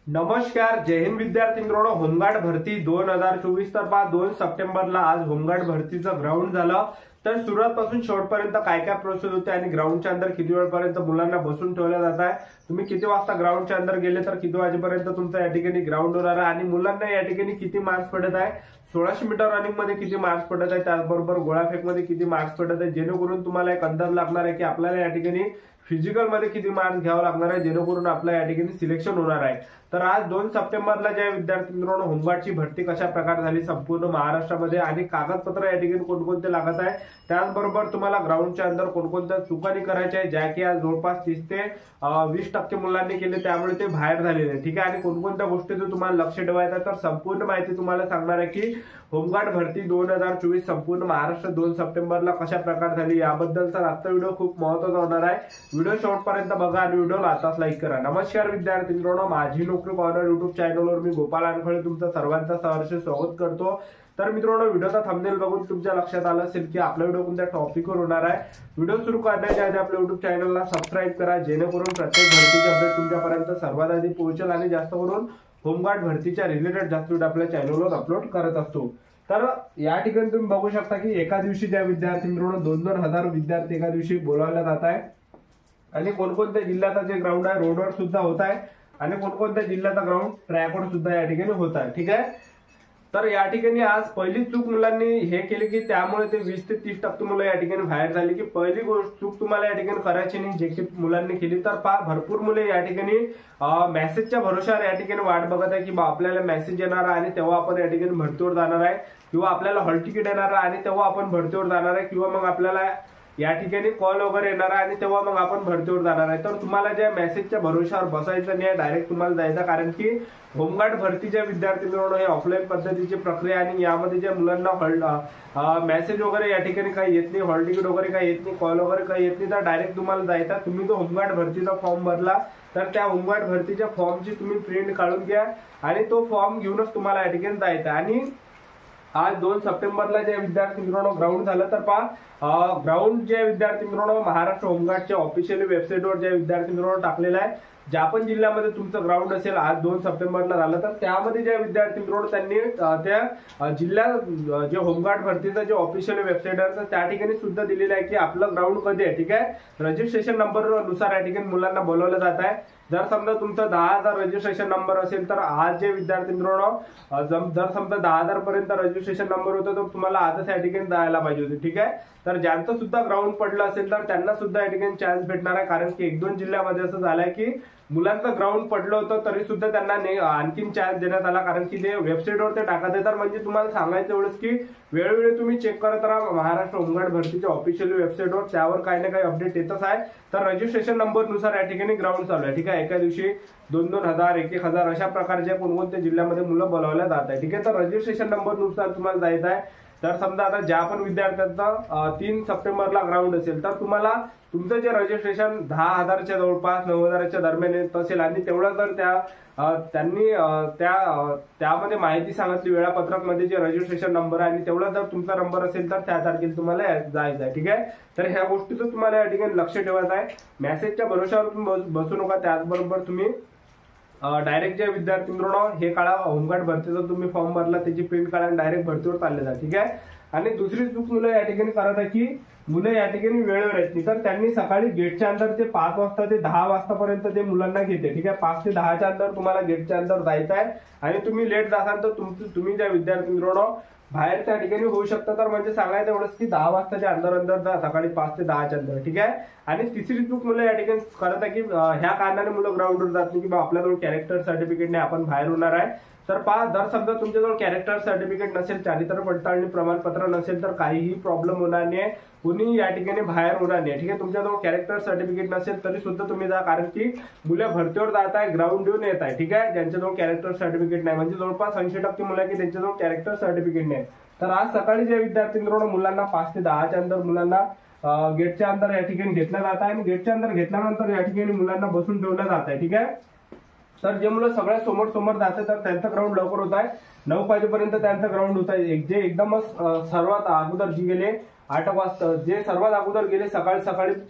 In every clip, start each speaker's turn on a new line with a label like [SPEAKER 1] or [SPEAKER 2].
[SPEAKER 1] नमस्कार, जय हिंद विद्यार्थी मित्रांनो. होमगार्ड भरती 2024 तर 2 सप्टेंबरला आज होमगार्ड भरतीचं ग्राउंड झालं. तर सुरुवातपासून शेवटपर्यंत काय काय प्रोसेस होते आणि ग्राउंडच्या अंदर किती वेळपर्यंत मुलांना बसून ठेवलं जात आहे, तुम्ही किती वाजता ग्राउंडच्या अंदर गेले तर किती वाजेपर्यंत तुमचं या ठिकाणी ग्राउंड होणार आहे आणि मुलांना या ठिकाणी किती मार्क्स पडत आहे, 1600 मीटर रनिंग मध्ये किती मार्क्स पडत आहे, त्याचबरोबर गोळाफेक मध्ये किती मार्क्स पडत आहे, जेणेकरून तुम्हाला एक अंदाज लागणार आहे की आपल्याला या ठिकाणी फिजिकल मध्ये किती मार्क्स घ्यावं लागणार आहे, जेणेकरून आपल्या या ठिकाणी सिलेक्शन होणार आहे. तर आज 2 सप्टेंबरला ज्या विद्यार्थी मित्रांनो होमगार्डची भरती कशा प्रकारे झाली संपूर्ण महाराष्ट्रामध्ये आणि कागदपत्र या ठिकाणी कोणकोणते लागत आहे, त्याचबरोबर तुम्हाला ग्राउंडच्या अंदर कोणकोणत्या चुकानी करायच्या आहे ज्या की आज जवळपास 30 ते 20% मुलांनी केले, त्यामुळे ते बाहेर झालेले आहे. ठीक आहे. आणि कोणकोणत्या गोष्टीचं तुम्हाला लक्ष ठेवायचं आहे तर संपूर्ण माहिती तुम्हाला सांगणार आहे की होमगार्ड भरती 2024 संपूर्ण महाराष्ट्र 2 सप्टेंबरला कशा प्रकारे झाली याबद्दलचा आजचा व्हिडिओ खूप महत्त्वाचा होणार आहे. व्हिडिओ शेवटपर्यंत बघा आणि व्हिडिओला आताच लाईक करा. नमस्कार विद्यार्थी मित्रांनो, माझी नोकरी कॉर्नर युट्यूब चॅनलवर मी गोपाल अनखळे तुमचं सर्वांचं सहर्ष स्वागत करतो. तर मित्रांनो, व्हिडिओचा थंबनेल बघून तुमच्या लक्षात आलं असेल की आपला व्हिडिओ कोणत्या टॉपिकवर होणार आहे. व्हिडिओ सुरू करण्याच्या आधी आपल्या युट्यूब चॅनलला सबस्क्राईब करा, जेणेकरून प्रत्येक भरतीची अपडेट तुमच्यापर्यंत सर्वात आधी पोहोचेल आणि जास्त करून होमगार्ड भरतीच्या रिलेटेड जास्त व्हिडिओ आपल्या चॅनलवर अपलोड करत असतो. तर या ठिकाणी तुम्ही बघू शकता की एका दिवशी ज्या विद्यार्थी मित्रांनो 2-2 हजार विद्यार्थी एका दिवशी बोलावले जात आहे आणि कोणकोणत्या जिल्ह्याचा जे ग्राउंड आहे रोडवर सुद्धा होत आहे आणि कोणकोणत्या जिल्ह्याचा ग्राउंड ट्रॅकवर सुद्धा या ठिकाणी होत आहे. ठीक आहे. तर या ठिकाणी आज पहिली चूक मुलांनी हे केली की त्यामुळे ते 20 ते 30% मुलं या ठिकाणी बाहेर झाली की पहिली गोष्ट चूक तुम्हाला या ठिकाणी करायची नाही जे की मुलांनी केली. तर भरपूर मुले या ठिकाणी मेसेजच्या भरोशावर या ठिकाणी वाट बघत आहे की आपल्याला मेसेज येणार आहे आणि तेव्हा आपण या ठिकाणी भरतीवर जाणार आहे, किंवा आपल्याला हॉल तिकीट येणार आहे आणि तेव्हा आपण भरतीवर जाणार आहे, किंवा मग आपल्याला या ठिकाणी कॉल वगैरे येणार आहे आणि तेव्हा मग आपण भरतीवर जाणार आहे. तर तुम्हाला ज्या मेसेजच्या भरोशावर बसायचं नाही, डायरेक्ट तुम्हाला जायचं, कारण की होमगार्ड भरतीच्या विद्यार्थी मित्रांनो हे ऑफलाईन पद्धतीची प्रक्रिया आणि यामध्ये ज्या मुलांना मेसेज वगैरे या ठिकाणी काही येत नाही, हॉल तिकीट वगैरे काही येत नाही, कॉल वगैरे काही येत नाही, तर डायरेक्ट तुम्हाला जायचं. तुम्ही जो होमगार्ड भरतीचा फॉर्म भरला तर त्या होमगार्ड भरतीच्या फॉर्मची तुम्ही प्रिंट काढून घ्या आणि तो फॉर्म घेऊनच तुम्हाला या ठिकाणी जायचं. आणि आज 2 सप्टेंबरला जे विद्यार्थी मित्रांनो ग्राउंड झालं तर ग्राउंड जे विद्यार्थी मित्रांनो महाराष्ट्र होमगार्डच्या ऑफिशियल वेबसाईटवर जे विद्यार्थी मित्रांनो टाकलेलं आहे, ज्या पण जिल्ह्यामध्ये तुमचं ग्राउंड असेल आज 2 सप्टेंबरला झालं तर त्यामध्ये ज्या विद्यार्थी मित्रांनो त्यांनी त्या जिल्ह्यात जे होमगार्ड भरतीचं जे ऑफिशियल वेबसाईट आहे तर त्या ठिकाणी सुद्धा दिलेलं आहे की आपलं ग्राउंड कधी आहे. ठीक आहे. रजिस्ट्रेशन नंबर नुसार या ठिकाणी मुलांना बोलवलं जात आहे. जर समजा तुमचा 10,000 रजिस्ट्रेशन नंबर असेल तर आज जे विद्यार्थी मित्रांनो जर समजा 10,000 पर्यंत रजिस्ट्रेशन नंबर होतं तर तुम्हाला आजच या ठिकाणी जायला पाहिजे होते. ठीक आहे. तर ज्यांचं सुद्धा ग्राउंड पडलं असेल तर त्यांना सुद्धा या ठिकाणी चान्स भेटणार आहे, कारण की 1-2 जिल्ह्यामध्ये असं झालंय की मुलांचं ग्राउंड पडलं होतं तरी सुद्धा त्यांना आणखीन चान्स देण्यात आला, कारण की ते वेबसाईटवर ते टाकत आहे. तर म्हणजे तुम्हाला सांगायचं एवढंच की वेळोवेळी तुम्ही चेक करत राहा महाराष्ट्र होमगार्ड भरतीच्या ऑफिशियल वेबसाईटवर, त्यावर काही ना काही अपडेट येतच आहे. तर रजिस्ट्रेशन नंबर नुसार या ठिकाणी ग्राउंड चालू आहे. ठीक आहे. एका दिवशी 2-2 हजार 1-1 हजार अशा प्रकारच्या कोणकोणत्या जिल्ह्यामध्ये मुलं बोलावल्या जात आहे. ठीक आहे. तर रजिस्ट्रेशन नंबर नुसार तुम्हाला जायचं आहे. तर समजा आता ज्या पण विद्यार्थ्यांचा 3 सप्टेंबरला ग्राउंड असेल तर तुम्हाला तुमचं जे रजिस्ट्रेशन 10,000च्या जवळपास 9,000च्या दरम्यान येत असेल आणि तेवढं जर त्यांनी त्यामध्ये माहिती सांगितली वेळापत्रक मध्ये जे रजिस्ट्रेशन नंबर आहे आणि तेवढा जर तुमचा नंबर असेल तर त्या तारखेला तुम्हाला जायचं आहे. ठीक आहे. तर ह्या गोष्टीचं तुम्हाला या ठिकाणी लक्ष ठेवायचं आहे. मेसेजच्या भरोशावर तुम्ही बसू नका. त्याचबरोबर तुम्ही डायरेक्ट जे विद्यार्थी मित्रांनो हे काढा, होमगार्ड भरतीचा तुम्ही फॉर्म भरला त्याची प्रिंट काढा आणि डायरेक्ट भरतीवर चालले जा. ठीक आहे. आणि दुसरी चूक मुलं या ठिकाणी करत आहे की मुलं या ठिकाणी वेळेवर येत नाही, तर त्यांनी सकाळी गेटच्या अंदर ते 5 वाजता ते 10 वाजतापर्यंत ते मुलांना घेते. ठीक आहे. 5 ते 10च्या अंदर तुम्हाला गेटच्या अंदर जायचं आहे आणि तुम्ही लेट जासाल तर तुम्ही ज्या विद्यार्थी मित्रांनो बाहेर त्या ठिकाणी होऊ शकता. तर म्हणजे सांगायचं एवढंच की 10 वाजताच्या अंदर जा, सकाळी 5 ते 10च्या अंदर. ठीक आहे. आणि तिसरी चूक मुलं या ठिकाणी करत आहे की ह्या कारणाने मुलं ग्राउंडवर जात नाही की आपल्याजवळ कॅरेक्टर सर्टिफिकेट नाही, आपण बाहेर होणार आहे. तर जर समजा तुमच्याजवळ कॅरेक्टर सर्टिफिकेट नसेल, चारित्र्य पडताळणी प्रमाणपत्र नसेल तर काहीही प्रॉब्लेम होणार नाही, कुणी या ठिकाणी बाहेर होणार नाही. ठीक आहे. तुमच्याजवळ कॅरेक्टर सर्टिफिकेट नसेल तरी सुद्धा तुम्ही जा, कारण की मुलं भरतीवर जात आहे, ग्राउंड येऊन येत आहे. ठीक आहे. ज्यांच्याजवळ कॅरेक्टर सर्टिफिकेट नाही, म्हणजे जवळपास 80% मुलं की त्यांच्याजवळ कॅरेक्टर सर्टिफिकेट नाही. तर आज सकाळी जे विद्यार्थी मित्रांनो मुलांना 5 ते 10च्या अंदर मुलांना गेटच्या अंदर या ठिकाणी घेतलं जात आहे आणि गेटच्या अंदर घेतल्यानंतर या ठिकाणी मुलांना बसून ठेवलं जात आहे. ठीक आहे. तर जे मुलं सगळ्यात समोर समोर जाते तर त्यांचं ग्राउंड लवकर होत आहे, 9 वाजेपर्यंत त्यांचं ग्राउंड होत आहे. जे एकदमच सर्वात अगोदर जी गेले 8 वाजता, जे सर्वात अगोदर गेले सकाळी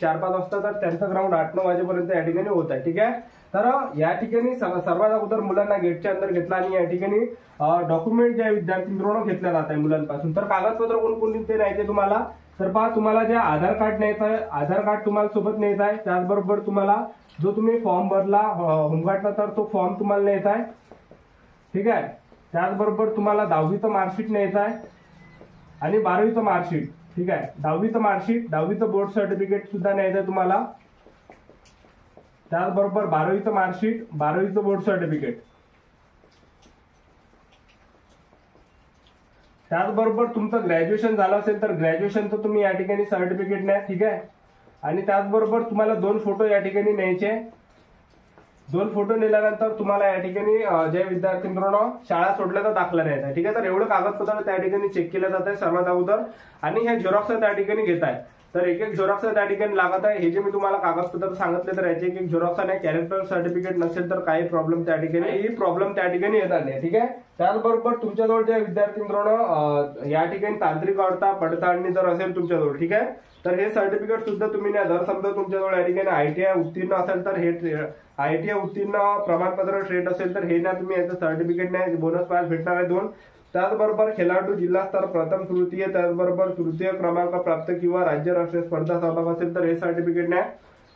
[SPEAKER 1] 4-5 वाजता, तर त्यांचं ग्राउंड 8-9 वाजेपर्यंत या ठिकाणी होत आहे. ठीक आहे. तर या ठिकाणी सर्वात अगोदर मुलांना गेटच्या अंदर घेतला आणि या ठिकाणी डॉक्युमेंट जे विद्यार्थी मित्रांनो घेतल्या जात आहे मुलांपासून. तर कागदपत्र कोणकोणते न्यायचे तुम्हाला, तर पहा तुम्हाला जे आधार कार्ड न्यायचं आहे, आधार कार्ड तुम्हाला सोबत न्यायचं आहे. त्याचबरोबर तुम्हाला जो तुम्ही फॉर्म भरला होमगार्डचा तर तो फॉर्म तुम्हाला न्यायचा आहे. ठीक आहे. त्याचबरोबर तुम्हाला 10वीचं मार्कशीट न्यायचं आहे आणि 12वीचं मार्कशीट. ठीक आहे. 10वीचं मार्कशीट, 10वीचं बोर्ड सर्टिफिकेट सुद्धा न्यायचं आहे तुम्हाला. त्याचबरोबर 12वीचं मार्कशीट, 12वीचं बोर्ड सर्टिफिकेट. त्याचबरोबर तुमचं ग्रॅज्युएशन झालं असेल तर ग्रॅज्युएशनचं तुम्ही या ठिकाणी सर्टिफिकेट न्या. ठीक आहे. आणि त्याचबरोबर तुम्हाला 2 फोटो या ठिकाणी न्यायचे. 2 फोटो नेल्यानंतर तुम्हाला या ठिकाणी जे विद्यार्थी मित्रांनो शाळा सोडल्याचा दाखला न्यायचा आहे. ठीक आहे. तर एवढं कागदपत्र त्या ठिकाणी चेक केलं जात आहे सर्वात अगोदर आणि हे झेरॉक्स त्या ठिकाणी घेत आहे. तर एक झेरॉक्स त्या ठिकाणी लागत आहे. हे जे मी तुम्हाला कागदपत्र सांगितले तर याचे एक झेरॉक्स आणि कॅरेक्टर सर्टिफिकेट नसेल तर काही प्रॉब्लेम त्या ठिकाणी येणार नाही. ठीक आहे. त्याचबरोबर तुमच्याजवळ जे विद्यार्थी मित्रांनो या ठिकाणी तांत्रिक पडताळणी जर असेल तुमच्याजवळ, ठीक आहे, तर हे सर्टिफिकेट सुद्धा तुम्ही न्या. जर समजा तुमच्याजवळ या ठिकाणी ITI उत्तीर्ण असेल तर हे ITI उत्तीर्ण प्रमाणपत्र ट्रेड असेल तर हे ना तुम्ही याचं सर्टिफिकेट न्या. बोनस पॉईंट भेटणार आहे 2. त्याचबरोबर खेळाडू जिल्हा स्तर प्रथम तृतीय, त्याचबरोबर तृतीय क्रमांक प्राप्त किंवा राज्य राष्ट्रीय स्पर्धा सहभाग असेल तर हे सर्टिफिकेट न्या.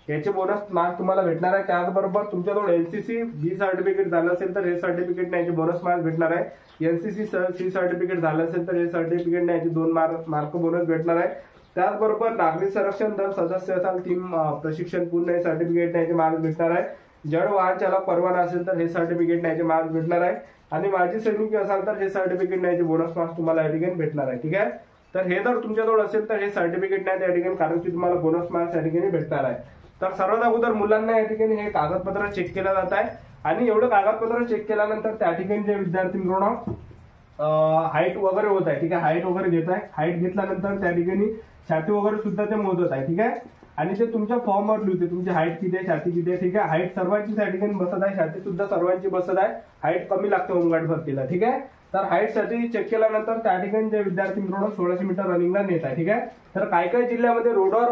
[SPEAKER 1] याचे बोनस मार्क तुम्हाला भेटणार आहे. त्याचबरोबर तुमच्याजवळ NCC B सर्टिफिकेट झालं असेल तर हे सर्टिफिकेट न्यायचे बोनस मार्क भेटणार आहे. NCC C सर्टिफिकेट झालं असेल तर हे सर्टिफिकेट न्यायचे 2 मार्क बोनस भेटणार आहे. त्याचबरोबर नागरिक संरक्षण दल सदस्य असाल 3 प्रशिक्षण पूर्ण हे सर्टिफिकेट न्यायचे मार्क भेटणार आहे. जड वाहन चालक परवाना असेल तर हे सर्टिफिकेट न्यायचे मार्क भेटणार आहे. आणि माजी सैनिक असाल तर हे सर्टिफिकेट न्यायचे बोनस मार्क्स तुम्हाला या ठिकाणी भेटणार आहे. ठीक आहे. तर हे जर तुमच्याजवळ असेल तर हे सर्टिफिकेट न्याय या ठिकाणी, कारण की तुम्हाला बोनस मार्क्स या ठिकाणी भेटणार आहे. तर सर्वात अगोदर मुलांना या ठिकाणी हे कागदपत्र चेक केलं जात आहे आणि एवढं कागदपत्र चेक केल्यानंतर त्या ठिकाणी जे विद्यार्थी मित्रांनो हाईट वगैरे होत आहे. ठीक आहे. हाईट वगैरे घेत आहे. हाईट घेतल्यानंतर त्या ठिकाणी छाती वगैरे सुद्धा ते मोजत आहे. ठीक आहे. आणि ते तुमच्या फॉर्मवर लिहिते तुमची हाईट किती आहे, छाती किती आहे. ठीक आहे. हाईट सर्वांची त्या ठिकाणी बसत आहे, छाती सुद्धा सर्वांची बसत आहे. हाईट कमी लागते होमगार्ड भरतीला. ठीक आहे. तर हाईट साठी चेक केल्यानंतर त्या ठिकाणी जे विद्यार्थी मित्रांनो 1600 मीटर रनिंगला नेत आहे. ठीक आहे. तर काही काही जिल्ह्यामध्ये रोडवर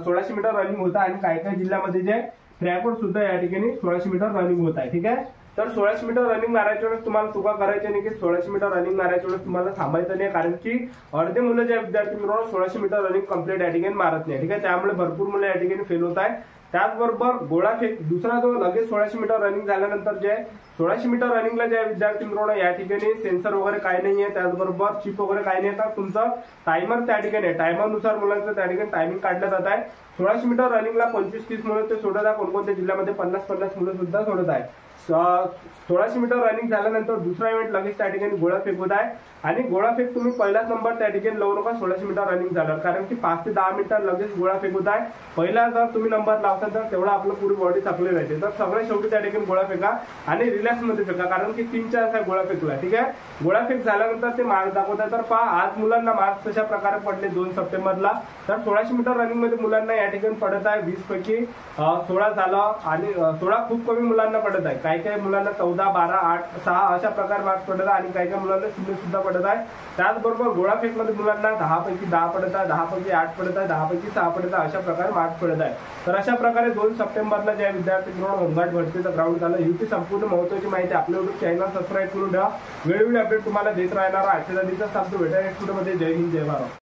[SPEAKER 1] 1600 मीटर रनिंग होत आहे आणि काही काही जिल्ह्यामध्ये जे ट्रॅकवर सुद्धा या ठिकाणी 1600 मीटर रनिंग होत आहे. ठीक आहे. तर 1600 मीटर रनिंग मारायच्या वेळेस तुम्हाला चुका करायच्या नाही की 1600 मीटर रनिंग मारायच्या वेळेस तुम्हाला थांबायचं नाही, कारण की अर्धे मुलं जे विद्यार्थी मित्रांनो 1600 मीटर रनिंग कम्प्लीट या ठिकाणी मारत नाही. ठीक आहे. त्यामुळे भरपूर मुलं या ठिकाणी फेल होत आहे. त्याचबरोबर गोळाफेक दुसरा जो लगेच 1600 मीटर रनिंग झाल्यानंतर जे 1600 मीटर रनिंगला ज्या विद्यार्थी मित्रांनो या ठिकाणी सेन्सर वगैरे काही नाहीये, त्याचबरोबर चिप वगैरे काही नाही, तर तुमचं टायमर त्या ठिकाणी आहे. टायमरनुसार मुलांचं त्या ठिकाणी टायमिंग काढलं जात आहे. 1600 मीटर रनिंगला 25-30 मुलं ते सोडत आहे. कोणकोणत्या जिल्ह्यामध्ये 50-50 मुलं सुद्धा सोडत आहे. 1600 मीटर रनिंग झाल्यानंतर दुसरा इव्हेंट लगेच त्या ठिकाणी गोळाफेक होत आहे आणि गोळाफेक तुम्ही पहिलाच नंबर त्या ठिकाणी लावू नका 1600 मीटर रनिंग झाल्यावर, कारण की 5 ते 10 मिनिटात लगेच गोळाफेक होत आहे. पहिला जर तुम्ही नंबर लावता तर तेवढा आपलं पुरी बॉडी थकली राहते. तर सगळ्यात शेवटी त्या ठिकाणी गोळा फेका आणि रिलॅक्स मध्ये फेका, कारण की 3-4 असा गोळा फेकला. ठीक आहे. गोळाफेक झाल्यानंतर ते मार्क्स दाखवतात. तर पहा आज मुलांना मार्क्स कशा प्रकारे पडले 2 सप्टेंबरला. तर 1600 मीटर रनिंग मध्ये मुलांना या ठिकाणी पडत आहे 20 पैकी 16 झालं आणि 16 खूप कमी मुलांना पडत आहे. काही काही मुलांना 14, 12, 8, 6 अशा प्रकारे मार्क्स पडत आहे आणि काही काही मुलांना 0 सुद्धा पडत आहे. त्याचबरोबर गोळाफेक मध्ये मुलांना 10 पैकी 10 पडत आहे, 10 पैकी 8 पडत आहे, 10 पैकी 6 पडत आहे, अशा प्रकारे मार्क्स पडत आहे. तर अशा प्रकारे 2 सप्टेंबरला ज्या विद्यार्थी होमगार्ड भरतीचं ग्राउंड झालं. ही संपूर्ण महत्त्वाची माहिती आपल्या युट्यूब चॅनल सबस्क्राईब करून ठेवा. वेळोवेळी अपडेट तुम्हाला देत राहणार. आजच्या दिवसात भेटायला नेक्स्ट व्हिडिओमध्ये. जय हिंद, जय भारत.